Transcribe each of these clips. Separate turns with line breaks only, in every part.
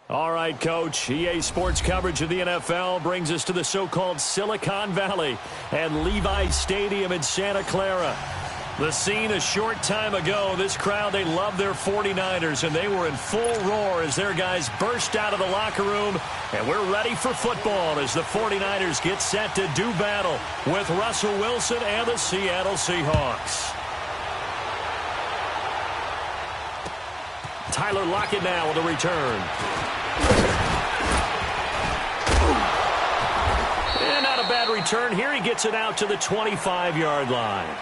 All right, Coach. EA Sports coverage of the NFL brings us to the so-called Silicon Valley and Levi Stadium in Santa Clara. The scene a short time ago, this crowd, they love their 49ers, and they were in full roar as their guys burst out of the locker room. And we're ready for football as the 49ers get set to do battle with Russell Wilson and the Seattle Seahawks. Tyler Lockett now with a return. And not a bad return here. He gets it out to the 25-yard line.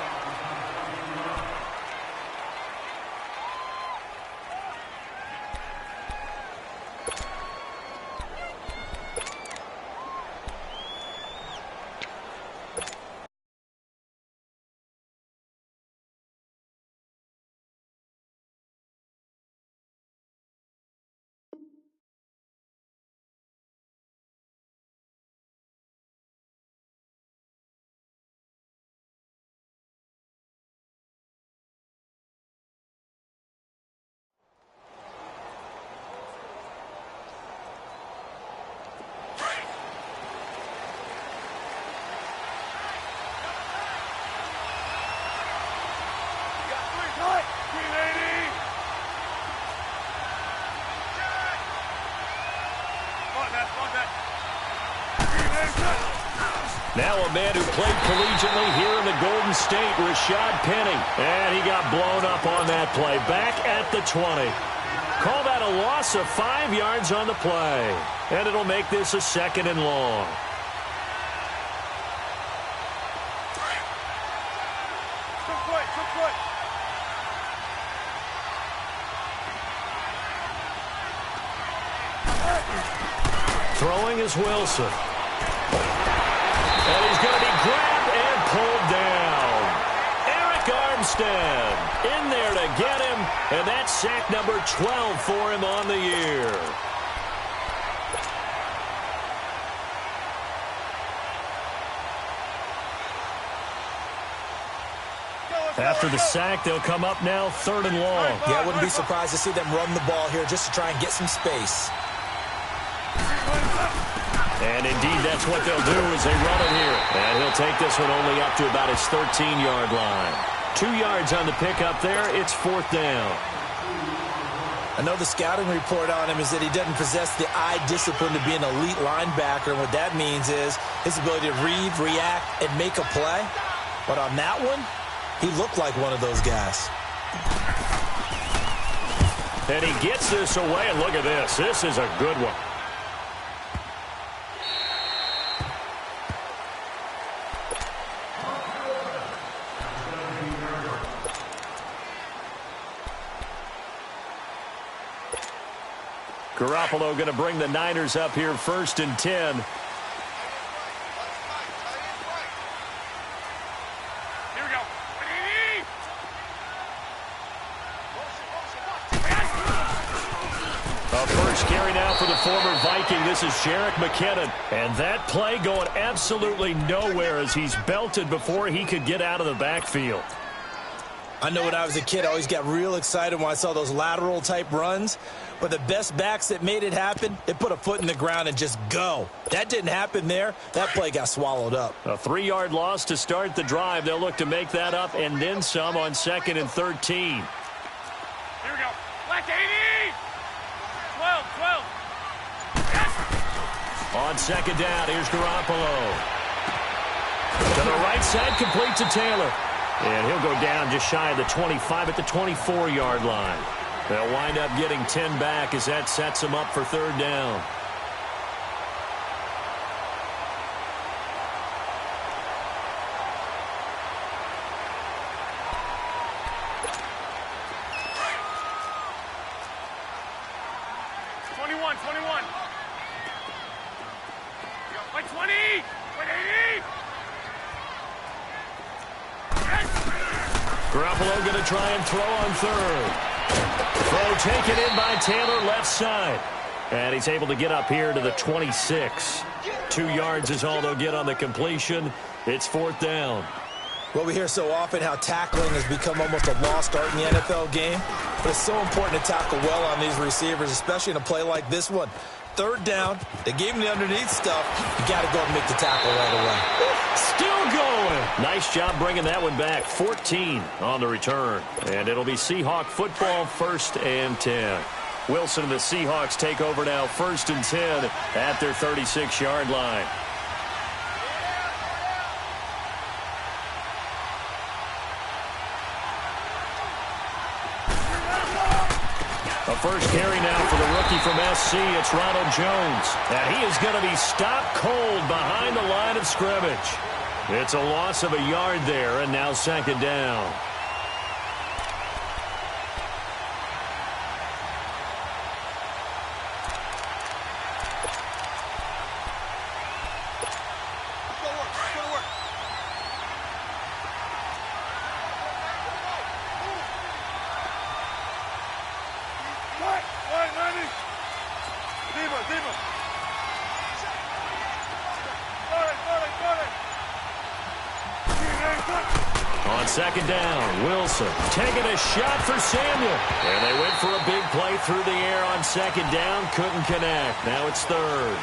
Now a man who played collegiately here in the Golden State, Rashad Penny. And he got blown up on that play. Back at the 20. Call that a loss of 5 yards on the play. And it'll make this a 2nd and long. Throwing is Wilson. And he's going to be grabbed and pulled down. Eric Armstead in there to get him. And that's sack number 12 for him on the year. After the sack, they'll come up now 3rd and long.
Yeah, I wouldn't be surprised to see them run the ball here just to try and get some space.
And indeed, that's what they'll do as they run it here. And he'll take this one only up to about his 13-yard line. 2 yards on the pickup there. It's 4th down.
I know the scouting report on him is that he doesn't possess the eye discipline to be an elite linebacker. And what that means is his ability to read, react, and make a play. But on that one, he looked like one of those guys.
And he gets this away. And look at this. This is a good one. Garoppolo going to bring the Niners up here 1st and 10.
Here we go.
A first carry now for the former Viking. This is Jerick McKinnon. And that play going absolutely nowhere as he's belted before he could get out of the backfield.
I know when I was a kid, I always got real excited when I saw those lateral-type runs. But the best backs that made it happen, they put a foot in the ground and just go. That didn't happen there. That play got swallowed up.
A 3-yard loss to start the drive. They'll look to make that up and then some on 2nd and 13.
Here we go. Left 80. 12.
On 2nd down, here's Garoppolo. To the right side, complete to Taylor. And he'll go down just shy of the 25 at the 24-yard line. They'll wind up getting 10 back as that sets them up for 3rd down.
Like 20. Like 80.
Garoppolo going to try and throw on 3rd. Throw taken in by Taylor left side. And he's able to get up here to the 26. 2 yards is all they'll get on the completion. It's 4th down.
Well, we hear so often how tackling has become almost a lost art in the NFL game, but it's so important to tackle well on these receivers, especially in a play like this one. Third down, they gave him the underneath stuff. You got to go and make the tackle right away.
Still going. Nice job bringing that one back. 14 on the return. And it'll be Seahawk football, 1st and 10. Wilson and the Seahawks take over now, 1st and 10 at their 36-yard line. A first carry now for the rookie from SC. It's Ronald Jones. And he is going to be stopped cold behind the line of scrimmage. It's a loss of a yard there, and now 2nd down. On 2nd down, Wilson taking a shot for Samuel. And they went for a big play through the air on 2nd down. Couldn't connect. Now it's 3rd.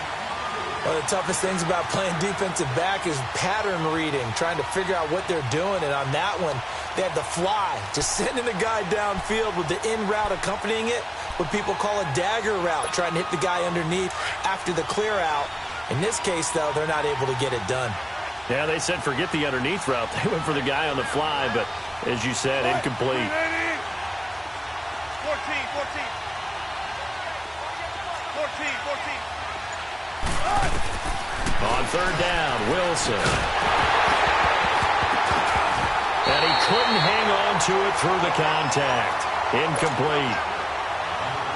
One of the toughest things about playing defensive back is pattern reading, trying to figure out what they're doing. And on that one, they had the fly, just sending the guy downfield with the in route accompanying it, what people call a dagger route, trying to hit the guy underneath after the clear out. In this case, though, they're not able to get it done.
Yeah, they said forget the underneath route. They went for the guy on the fly, but as you said, incomplete.
14.
On 3rd down, Wilson. And he couldn't hang on to it through the contact. Incomplete.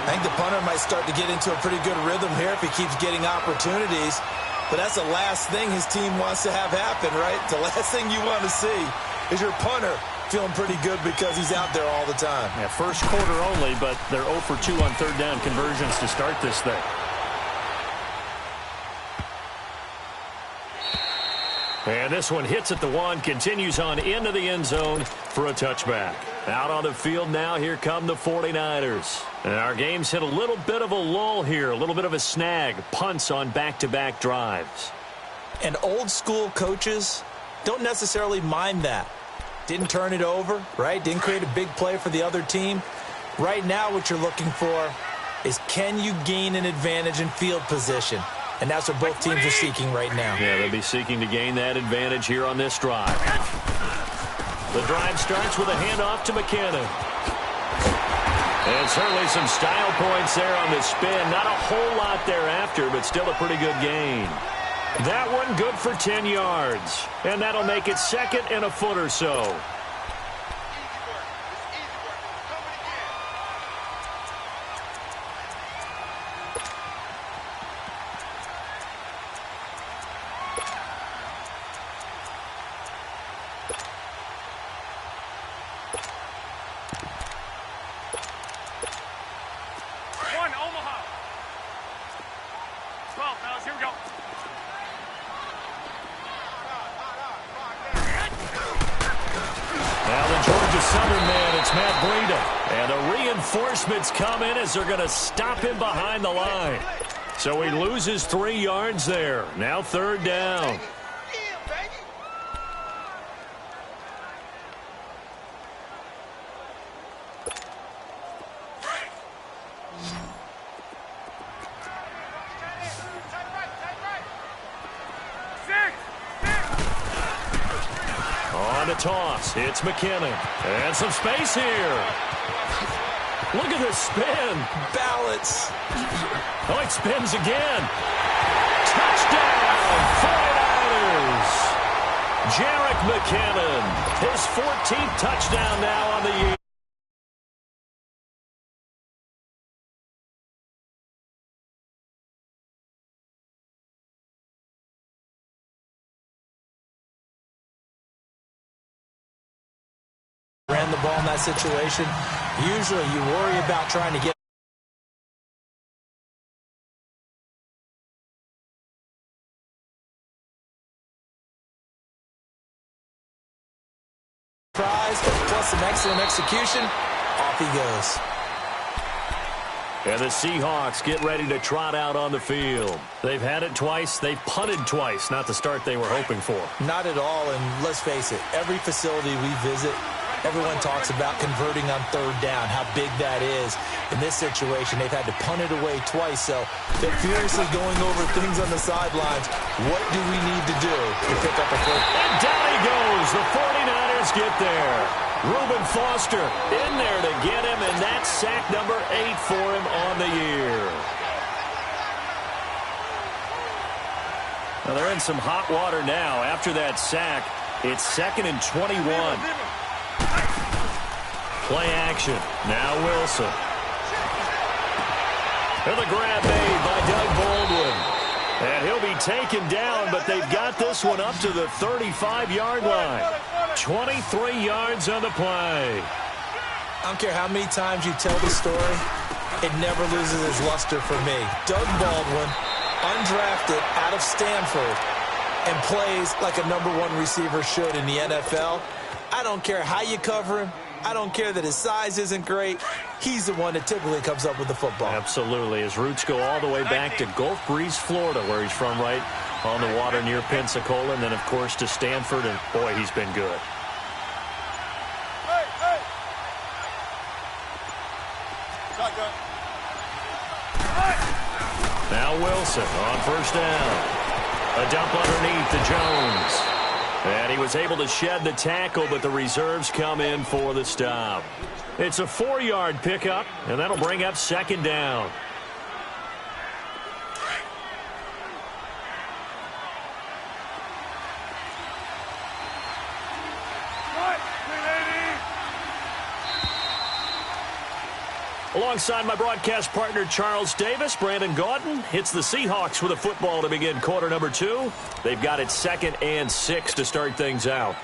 I think the punter might start to get into a pretty good rhythm here if he keeps getting opportunities. But that's the last thing his team wants to have happen, right? The last thing you want to see is your punter feeling pretty good because he's out there all the time.
Yeah, first quarter only, but they're 0 for 2 on 3rd down conversions to start this thing. And this one hits at the 1, continues on into the end zone for a touchback. Out on the field now, here come the 49ers. And our game's hit a little bit of a lull here, a little bit of a snag. Punts on back-to-back drives.
And old school coaches don't necessarily mind that. Didn't turn it over, right? Didn't create a big play for the other team. Right now what you're looking for is can you gain an advantage in field position? And that's what both teams are seeking right now.
Yeah, they'll be seeking to gain that advantage here on this drive. The drive starts with a handoff to McKinnon. And certainly some style points there on the spin. Not a whole lot thereafter, but still a pretty good gain. That one good for 10 yards. And that'll make it 2nd and a foot or so. Reinforcements come in as they're going to stop him behind the line. So he loses 3 yards there. Now 3rd down. On the toss, it's McKinnon. And some space here. Look at this spin.
Balance.
Oh, it spins again. Touchdown, 49ers. Jerick McKinnon, his 14th touchdown now on the year.
Ran the ball in that situation. Usually you worry about trying to get execution, off he goes.
And the Seahawks get ready to trot out on the field. They've had it twice. They've punted twice. Not the start they were hoping for.
Not at all, and let's face it, every facility we visit, everyone talks about converting on third down, how big that is. In this situation, they've had to punt it away twice, so they're furiously going over things on the sidelines. What do we need to do to pick up a first?
And down he goes. The 49ers get there. Reuben Foster in there to get him, and that's sack number 8 for him on the year. Now they're in some hot water now. After that sack, it's 2nd and 21. Play action. Now Wilson. And the grab made by Doug Baldwin. And he'll be taken down, but they've got this one up to the 35-yard line. 23 yards on the play.
I don't care how many times you tell the story, it never loses its luster for me. Doug Baldwin, undrafted out of Stanford, and plays like a #1 receiver should in the NFL. I don't care how you cover him. I don't care that his size isn't great. He's the one that typically comes up with the football.
Absolutely. His roots go all the way back to Gulf Breeze, Florida, where he's from, right on the water near Pensacola, and then, of course, to Stanford, and, boy, he's been good. Now Wilson on first down. A dump underneath to Jones. And he was able to shed the tackle, but the reserves come in for the stop. It's a 4-yard pickup, and that'll bring up 2nd down. Alongside my broadcast partner, Charles Davis, Brandon Gaudin hits the Seahawks with a football to begin quarter number 2. They've got it 2nd and 6 to start things out.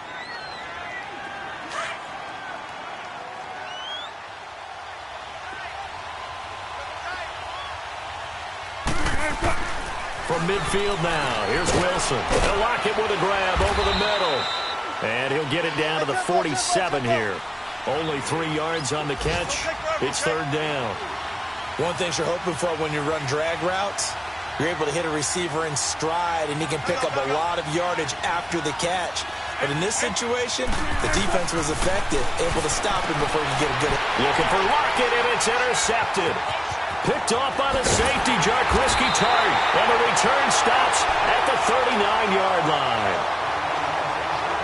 From midfield now, here's Wilson. They'll lock it with a grab over the middle. And he'll get it down to the 47 here. Only 3 yards on the catch. It's 3rd down.
One thing you're hoping for when you run drag routes, you're able to hit a receiver in stride, and he can pick up a lot of yardage after the catch. But in this situation, the defense was effective, able to stop him before he could get a good...
Looking for Lockett, and it's intercepted. Picked off by the safety, Jarquiski Tart. And the return stops at the 39-yard line.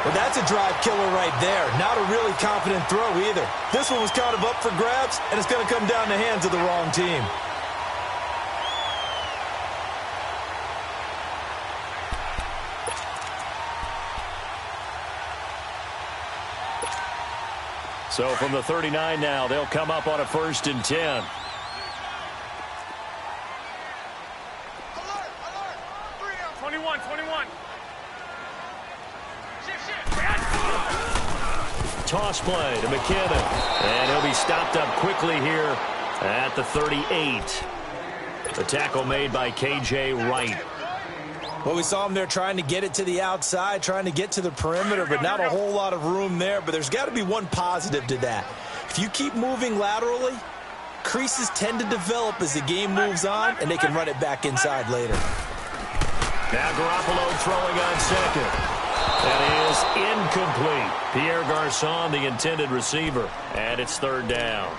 Well, that's a drive killer right there. Not a really confident throw either. This one was kind of up for grabs, and it's going to come down the hands of the wrong team.
So from the 39 now, they'll come up on a 1st and 10. Toss play to McKinnon. And he'll be stopped up quickly here at the 38. The tackle made by K.J. Wright.
Well, we saw him there trying to get it to the outside, trying to get to the perimeter, but not a whole lot of room there. But there's got to be one positive to that. If you keep moving laterally, creases tend to develop as the game moves on, and they can run it back inside later.
Now Garoppolo throwing on 2nd. That is incomplete. Pierre Garçon, the intended receiver, and it's 3rd down.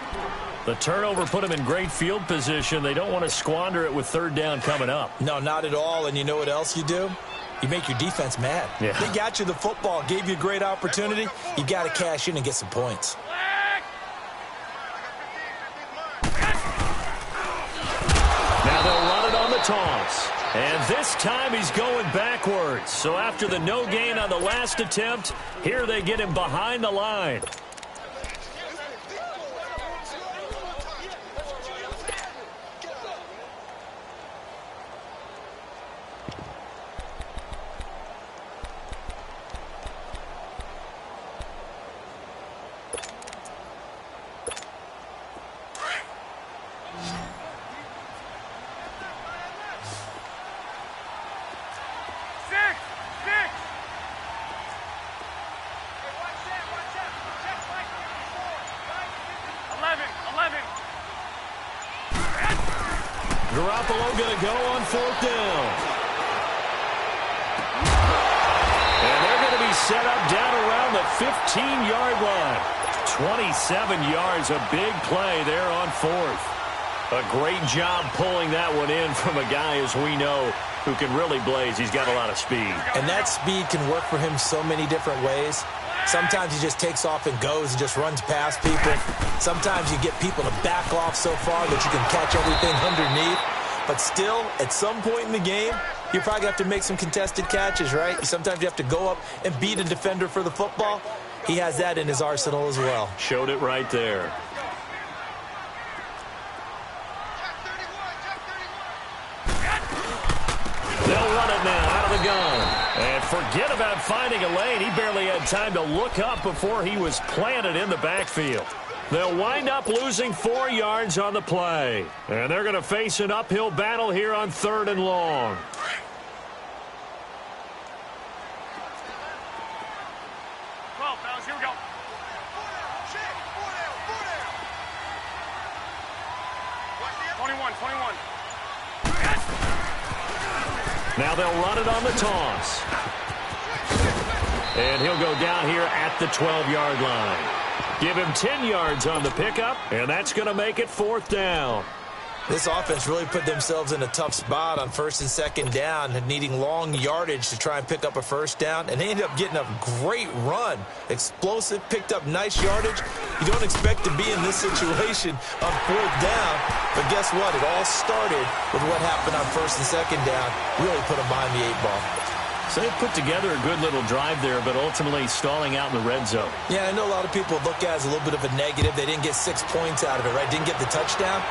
The turnover put him in great field position. They don't want to squander it with 3rd down coming up.
No, not at all. And you know what else you do? You make your defense mad.
Yeah.
They got you the football, gave you a great opportunity. You got to cash in and get some points.
Now they'll run it on the toss. And this time he's going backwards. So after the no gain on the last attempt, here they get him behind the line. Garoppolo going to go on 4th down. And they're going to be set up down around the 15-yard line. 27 yards, a big play there on 4th. A great job pulling that one in from a guy, as we know, who can really blaze. He's got a lot of speed.
And that speed can work for him so many different ways. Sometimes he just takes off and goes and just runs past people. Sometimes you get people to back off so far that you can catch everything underneath. But still, at some point in the game, you probably have to make some contested catches, right? Sometimes you have to go up and beat a defender for the football. He has that in his arsenal as well.
Showed it right there. They'll run it now out of the gun. And forget about finding a lane. He barely had time to look up before he was planted in the backfield. They'll wind up losing 4 yards on the play. And they're going to face an uphill battle here on 3rd and long.
Here we go.
Now they'll run it on the toss. And he'll go down here at the 12-yard line. Give him 10 yards on the pickup, and that's going to make it 4th down.
This offense really put themselves in a tough spot on 1st and 2nd down, needing long yardage to try and pick up a 1st down, and they ended up getting a great run. Explosive, picked up nice yardage. You don't expect to be in this situation on 4th down, but guess what? It all started with what happened on 1st and 2nd down. Really put them behind the 8-ball.
So they put together a good little drive there, but ultimately stalling out in the red zone.
Yeah, I know a lot of people look at it as a little bit of a negative. They didn't get 6 points out of it, right? Didn't get the touchdown.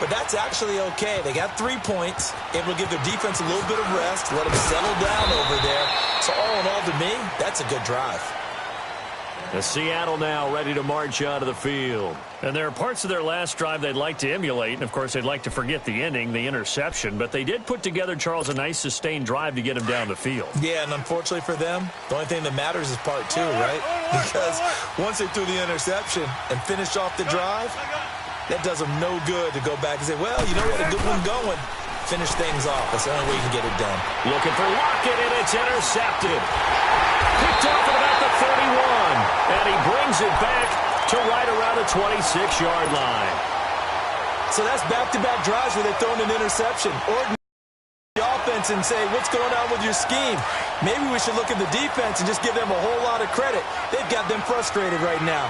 But that's actually okay. They got 3 points, able to give their defense a little bit of rest, let them settle down over there. So all in all, to me, that's a good drive.
The Seattle now ready to march out of the field. And there are parts of their last drive they'd like to emulate. And, of course, they'd like to forget the ending, the interception. But they did put together, Charles, a nice sustained drive to get him down the field.
Yeah, and unfortunately for them, the only thing that matters is part 2, right? Because once they threw the interception and finished off the drive, that does them no good to go back and say, well, you know what, a good one going. Finish things off. That's the only way you can get it done.
Looking for Lockett, and it's intercepted. Picked off at about the 31. And he brings it back to right around the 26-yard line.
So that's back-to-back drives where they throw an interception. Or the offense and say, what's going on with your scheme? Maybe we should look at the defense and just give them a whole lot of credit. They've got them frustrated right now.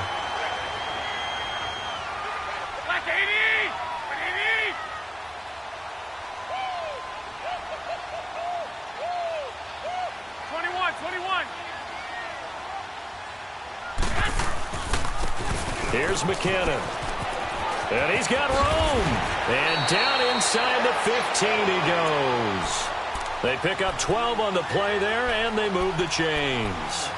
Here's McKinnon. And he's got room. And down inside the 15 he goes. They pick up 12 on the play there, and they move the chains.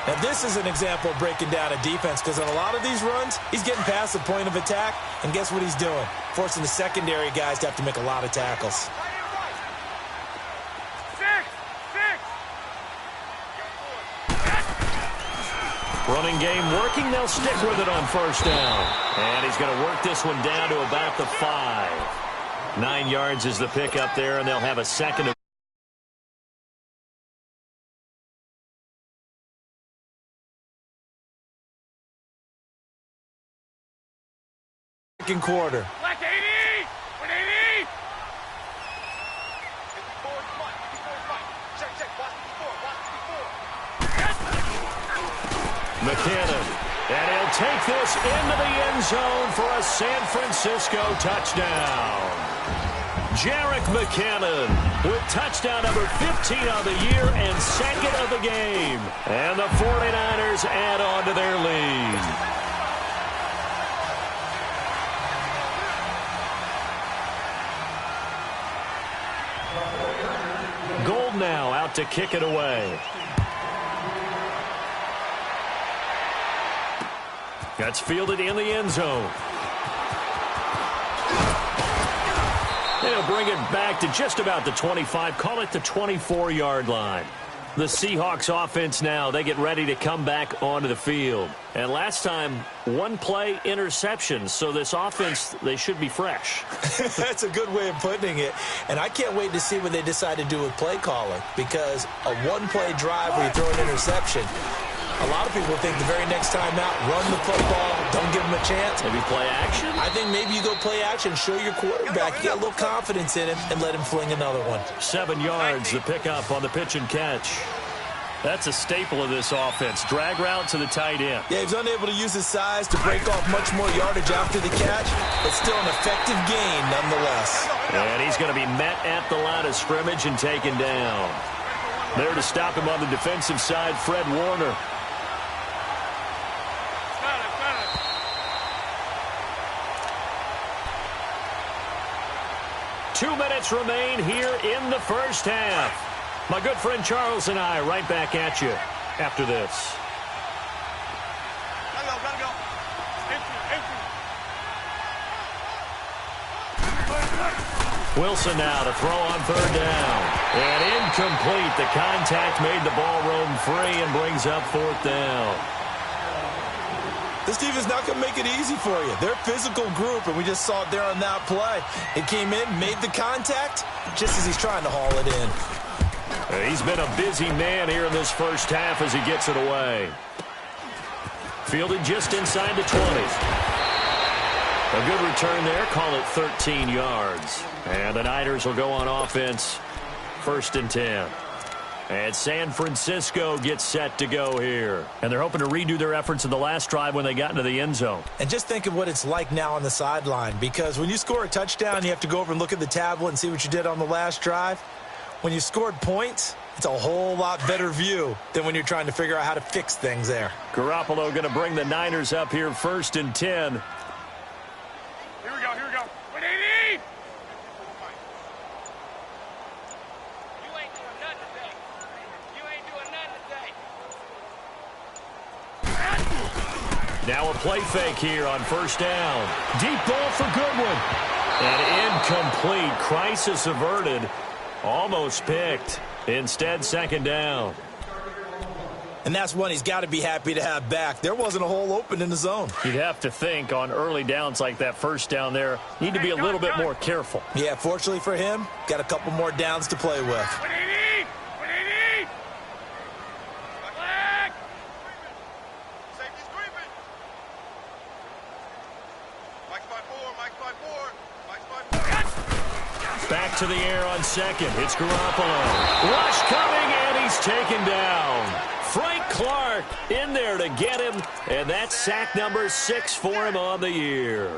Now, this is an example of breaking down a defense, because on a lot of these runs, he's getting past the point of attack, and guess what he's doing? Forcing the secondary guys to have to make a lot of tackles.
Running game working. They'll stick with it on 1st down. And he's going to work this one down to about the 5. 9 yards is the pickup there, and they'll have a second.
Second quarter.
Black 80! 180!
McKinnon, and he'll take this into the end zone for a San Francisco touchdown. Jerick McKinnon with touchdown number 15 on the year and 2nd of the game. And the 49ers add on to their lead. Gold now out to kick it away. That's fielded in the end zone. They'll bring it back to just about the 25. Call it the 24-yard line. The Seahawks offense now, they get ready to come back onto the field. And last time, one-play interception. So this offense, they should be fresh.
That's a good way of putting it. And I can't wait to see what they decide to do with play calling. Because a one-play drive where you throw an interception, a lot of people think the very next time out, run the football, don't give them a chance.
Maybe play action?
I think maybe you go play action, show your quarterback, get a little confidence in him, and let him fling another one.
7 yards, the pickup on the pitch and catch. That's a staple of this offense. Drag route to the tight end.
Yeah, he's unable to use his size to break off much more yardage after the catch, but still an effective gain nonetheless.
And he's going to be met at the line of scrimmage and taken down. There to stop him on the defensive side, Fred Warner. 2 minutes remain here in the first half. My good friend Charles and I right back at you after this.
Gotta go. Empty.
Wilson now to throw on third down. And incomplete. The contact made the ball roam free and brings up fourth down.
This defense not going to make it easy for you. They're a physical group, and we just saw it there on that play. It came in, made the contact, just as he's trying to haul it in.
He's been a busy man here in this first half as he gets it away. Fielded just inside the 20. A good return there. Call it 13 yards. And the Niners will go on offense. 1st and 10. And San Francisco gets set to go here. And they're hoping to redo their efforts in the last drive when they got into the end zone.
And just think of what it's like now on the sideline, because when you score a touchdown, you have to go over and look at the tablet and see what you did on the last drive. When you scored points, it's a whole lot better view than when you're trying to figure out how to fix things there.
Garoppolo going to bring the Niners up here 1st and 10.
Here we go. 180. You ain't doing nothing today.
Now a play fake here on 1st down. Deep ball for Goodwin. And incomplete. Crisis averted. Almost picked. Instead, 2nd down.
And that's one he's got to be happy to have back. There wasn't a hole open in the zone.
You'd have to think on early downs like that 1st down there, need to be a little bit more careful.
Yeah, fortunately for him, got a couple more downs to play with.
180. Flag. Safety's creeping. Mike's by four.
Back to the air on 2nd. It's Garoppolo. Rush coming, and he's taken down. Frank Clark in there to get him, and that's sack number 6 for him on the year.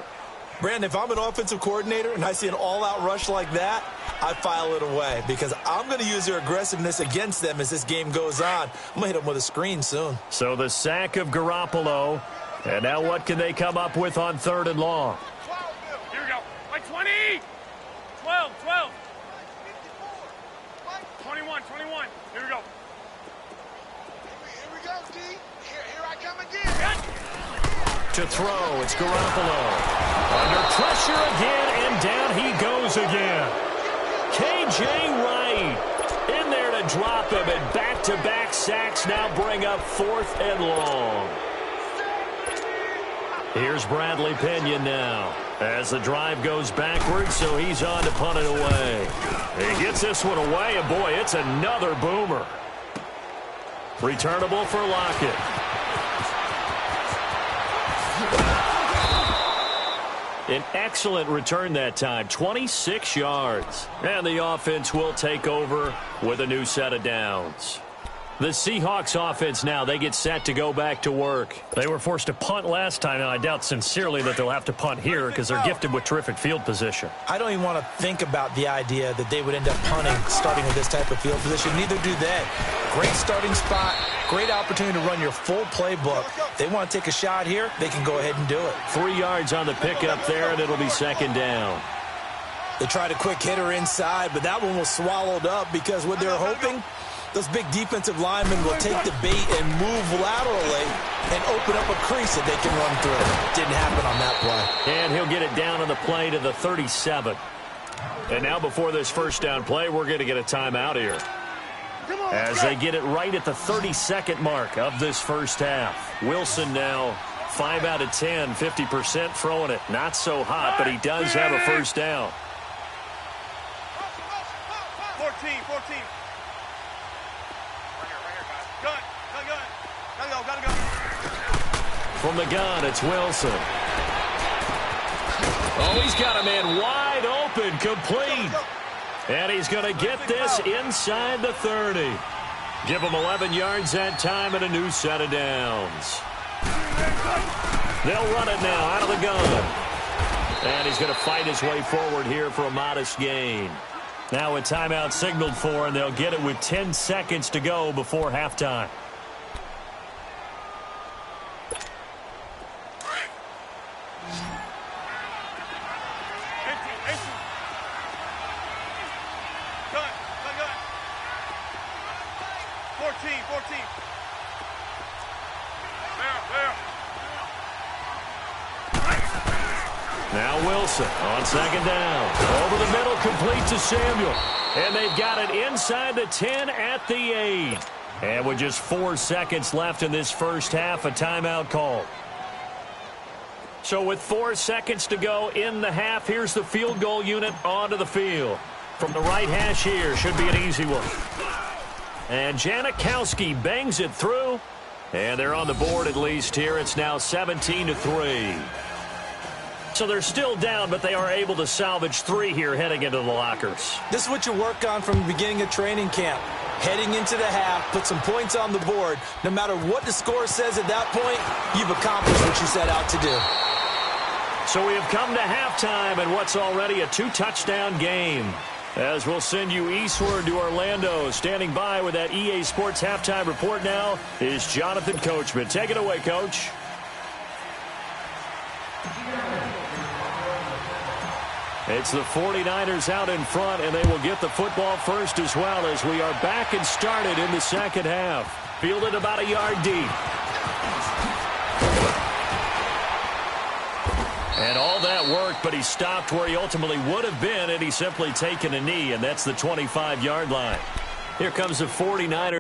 Brandon, if I'm an offensive coordinator and I see an all-out rush like that, I file it away because I'm going to use their aggressiveness against them as this game goes on. I'm going to hit them with a screen soon.
So the sack of Garoppolo, and now what can they come up with on 3rd and long?
Here we go. Like 20. 12. 21. Here we go.
Here we go, D. Here I come again.
To throw, it's Garoppolo. Under pressure again, and down he goes again. K.J. Wright in there to drop him, and back-to-back sacks now bring up 4th and long. Here's Bradley Pinion now as the drive goes backwards, so he's on to punt it away. He gets this one away, and boy, it's another boomer. Returnable for Lockett. An excellent return that time, 26 yards. And the offense will take over with a new set of downs. The Seahawks offense now, they get set to go back to work. They were forced to punt last time, and I doubt sincerely that they'll have to punt here because they're gifted with terrific field position.
I don't even want to think about the idea that they would end up punting starting with this type of field position. Neither do they. Great starting spot, great opportunity to run your full playbook. If they want to take a shot here, they can go ahead and do it.
3 yards on the pickup there, and it'll be 2nd down.
They tried a quick hitter inside, but that one was swallowed up because what they're hoping, those big defensive linemen will take the bait and move laterally and open up a crease that they can run through. Didn't happen on that play.
And he'll get it down on the play to the 37. And now before this 1st down play, we're going to get a timeout here. as they get it right at the 32nd mark of this first half. Wilson now 5 out of 10, 50% throwing it. Not so hot, but he does have a first down.
14. Right here, guys. Gun.
From the gun, it's Wilson. Oh, he's got a man wide open, complete. And he's going to get this inside the 30. Give him 11 yards that time and a new set of downs. They'll run it now out of the gun. And he's going to fight his way forward here for a modest gain. Now a timeout signaled for, and they'll get it with 10 seconds to go before halftime. Now Wilson on second down. Over the middle, complete to Samuel. And they've got it inside the 10 at the 8. And with just 4 seconds left in this first half, a timeout call. So with 4 seconds to go in the half, here's the field goal unit onto the field. From the right hash here, should be an easy one. And Janikowski bangs it through. And they're on the board at least here. It's now 17-3. So they're still down, but they are able to salvage 3 here heading into the lockers.
This is what you work on from the beginning of training camp. Heading into the half, put some points on the board. No matter what the score says at that point, you've accomplished what you set out to do.
So we have come to halftime and what's already a 2-touchdown game. As we'll send you eastward to Orlando. Standing by with that EA Sports halftime report now is Jonathan Coachman. Take it away, Coach. It's the 49ers out in front, and they will get the football first as well as we are back and started in the second half. Fielded about a yard deep. And all that worked, but he stopped where he ultimately would have been had he simply taken a knee, and that's the 25-yard line. Here comes the 49ers.